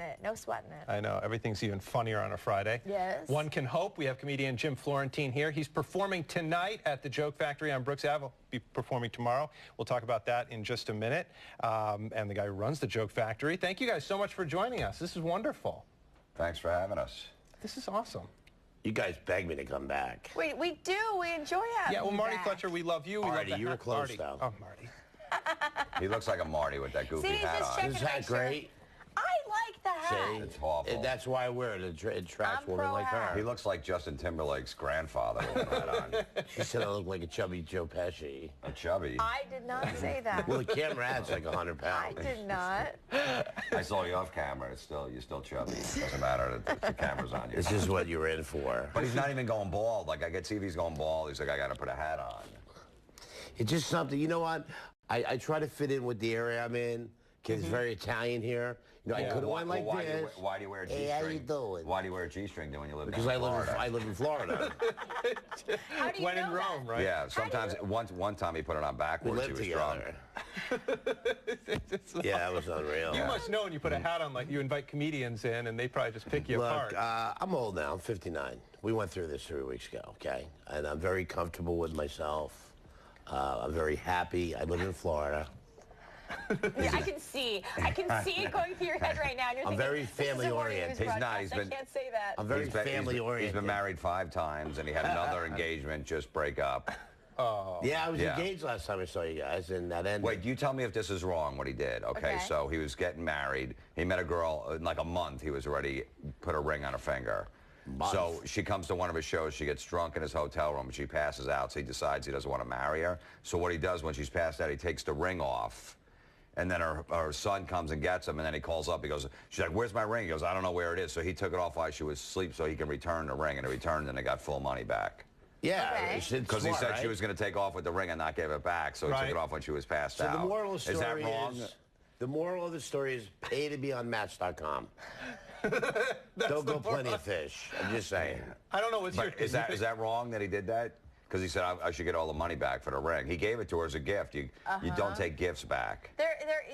it. No sweating it. I know. Everything's even funnier on a Friday. Yes. One can hope. We have comedian Jim Florentine here. He's performing tonight at the Joke Factory on Brooks Ave. He'll be performing tomorrow. We'll talk about that in just a minute. And the guy who runs the Joke Factory. Thank you guys so much for joining us. This is wonderful. Thanks for having us. This is awesome. You guys begged me to come back. We do. We enjoy having Yeah, well, you Marty back. Fletcher, we love you. Marty, we love you were close, Marty. though. Oh, Marty. He looks like a Marty with that goofy See, hat just on. checking Is to that make sure. great? I like the hat. See? It's awful. That's why I wear it. It attracts I'm women like pro-hat. He her. looks like Justin Timberlake's grandfather with that on. She said I look like a chubby Joe Pesci. A chubby. I did not say that. Well, the camera adds like 100 I pounds. did not. I saw you off camera. You're still chubby. It doesn't matter. The camera's on you. This is what you're in for. But he's not even going bald. Like, I get see if he's going bald. He's like, I got to put a hat on. It's just something, you know what? I try to fit in with the area I'm in, because it's very Italian here. You know, I could have went like this. Why do you wear a G-string? Hey, how you doing? Why do you wear a G-string then when you live Because down in Florida? I live in Florida. How do you When know in Rome, that? right? Yeah, sometimes, one time he put it on We backwards. lived He was drunk. together. Yeah, it was unreal. You must know when you put a hat on, like you invite comedians in, and they probably just pick you apart. Look, I'm old now. I'm 59. We went through this 3 weeks ago, okay? And I'm very comfortable with myself. I'm very happy. I live in Florida. Yeah, I can see it going through your head right now. And you're I'm thinking, very this is a family-oriented. morning news He's not, broadcast. he's I been- can't say that. I'm very He's been family-oriented. married 5 times, and he had another engagement just break up. Yeah, I was Yeah. engaged last time I saw you guys, and that ended. Wait, you tell me if this is wrong, what he did, okay? Okay. So he was getting married. He met a girl in like a month. He was already put a ring on her finger. Month. So she comes to one of his shows. She gets drunk in his hotel room. She passes out, so he decides he doesn't want to marry her. So what he does when she's passed out, he takes the ring off. And then her son comes and gets him, and then he calls up. He goes, she's like, where's my ring? He goes, I don't know where it is. So he took it off while she was asleep so he can return the ring. And he returned, and they got full money back. Yeah, Okay. it's Because he smart, said right? she was going to take off with the ring and not give it back, so he took Right. it off when she was passed So out. the moral of the Is that story wrong? is, the moral of the story is pay to be on Match.com. They'll go plenty of fish. I'm just saying. I don't know what's your... But is that wrong that he did that? Because he said I should get all the money back for the ring. He gave it to her as a gift. You don't take gifts back.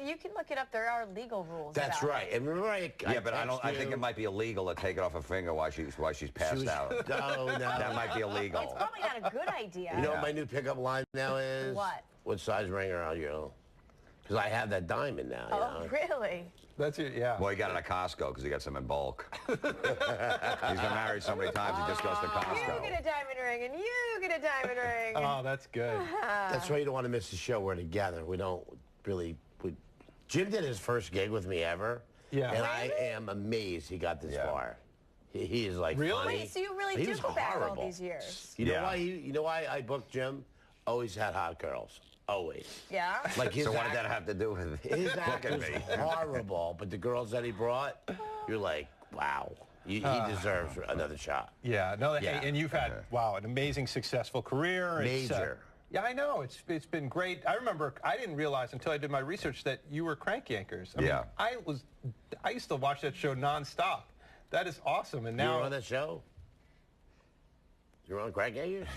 You can look it up. There are legal rules. That's about right. it. And remember, I But I think it might be illegal to take it off a finger while she's passed out. No, no. That might be It's illegal. probably not a good idea. You know what my new pickup line now is? What? What size ring are you? Because I have that diamond now. Oh, you know? really? That's it, yeah. Well, he got it at Costco because he got some in bulk. He's been married so many times, he just goes to You Costco. get a diamond ring, and you get a diamond ring. Oh, that's good. That's why you don't want to miss the show. We're together. We don't really... Jim did his first gig with me ever. Yeah. And I am amazed he got this Yeah. far. He is like Really? funny. Wait, so you really He do was go back all horrible. these years? You know Yeah. why? You know why I booked Jim? Always had hot girls. Always. Yeah? Like his So what act- did that have to do with His act Look at was me. horrible, but the girls that he brought, you're like, wow. He deserves another shot. Yeah, no, Yeah. Hey, and you've had, wow, an amazing, successful career. It's, Major. yeah, I know. It's been great. I remember, I didn't realize until I did my research that you were Crank Yankers. I mean, Yeah. I used to watch that show nonstop. That is awesome. And You now, were on that show? You were on Craig Ayers?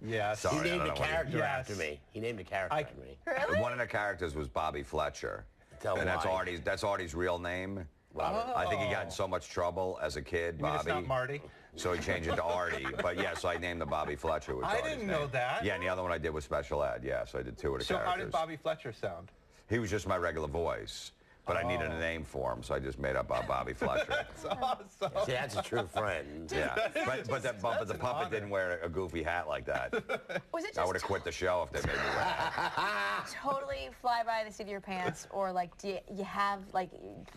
yes. Sorry. He I named don't a know what he- character Yes. after me. He named a character I- after me. Really? One of the characters was Bobby Fletcher. Tell and why. that's Artie's real name. Robert. I think he got in so much trouble as a kid, You mean Bobby. it's not Marty? So he changed it to Artie. But yeah, so I named the Bobby Fletcher. Which I Artie's didn't know name. that. Yeah, and the other one I did was special ed. Yeah, so I did 2 of the So characters. how did Bobby Fletcher sound? He was just my regular voice, but I needed a name for him, so I just made up Bobby Fletcher. That's awesome. See, that's a true friend. Yeah, but the that's puppet an didn't wear a goofy hat like that. Was it I would have just quit the show if they made me wear that. totally fly by the seat of your pants, or like do you have like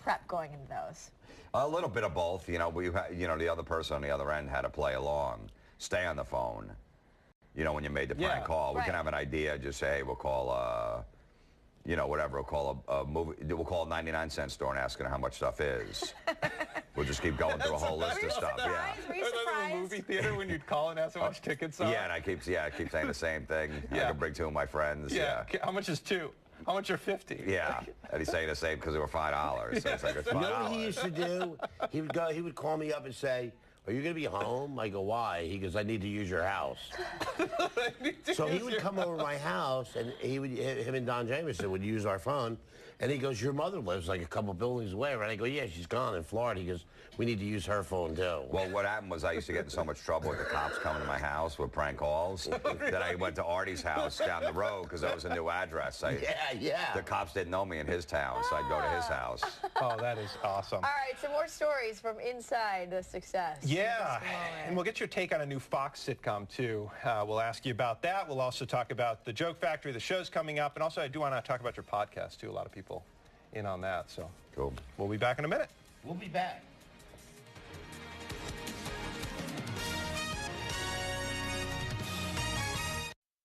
prep going into those? A little bit of both. You know, the other person on the other end had to play along, stay on the phone. You know, when you made the prank Yeah. call, we Right. can have an idea. Just say, hey, we'll call, you know, whatever. We'll call a movie. We'll call a 99-cent store and ask them how much stuff is. We'll just keep going through a whole list Were you of stuff. Yeah. surprised? Were you Remember the surprised? movie theater when you'd call and ask how much tickets are? Yeah, and I keep saying the same thing. I Yeah. can bring 2 of my friends. Yeah. Yeah. Okay, how much is 2? How much are 50? Yeah, and he's saying the same because they were $5. So it's like it's You know what he $5. used to do? He would call me up and say, are you going to be home? I go, why? He goes, I need to use your house. So he would come over to my house, and him and Don Jameson would use our phone, And he goes, your mother lives like a couple buildings away, right? I go, yeah, she's gone in Florida. He goes, we need to use her phone too. Well, what happened was I used to get in so much trouble with the cops coming to my house with prank calls that I went to Artie's house down the road because that was a new address. Yeah. The cops didn't know me in his town, so I'd go to his house. Oh, that is awesome. All right, some more stories from inside the success. Yeah, and we'll get your take on a new Fox sitcom, too. We'll ask you about that. We'll also talk about the Joke Factory, the show's coming up, and also I do want to talk about your podcast, too. A lot of people in on that, so Cool. we'll be back in a minute. We'll be back.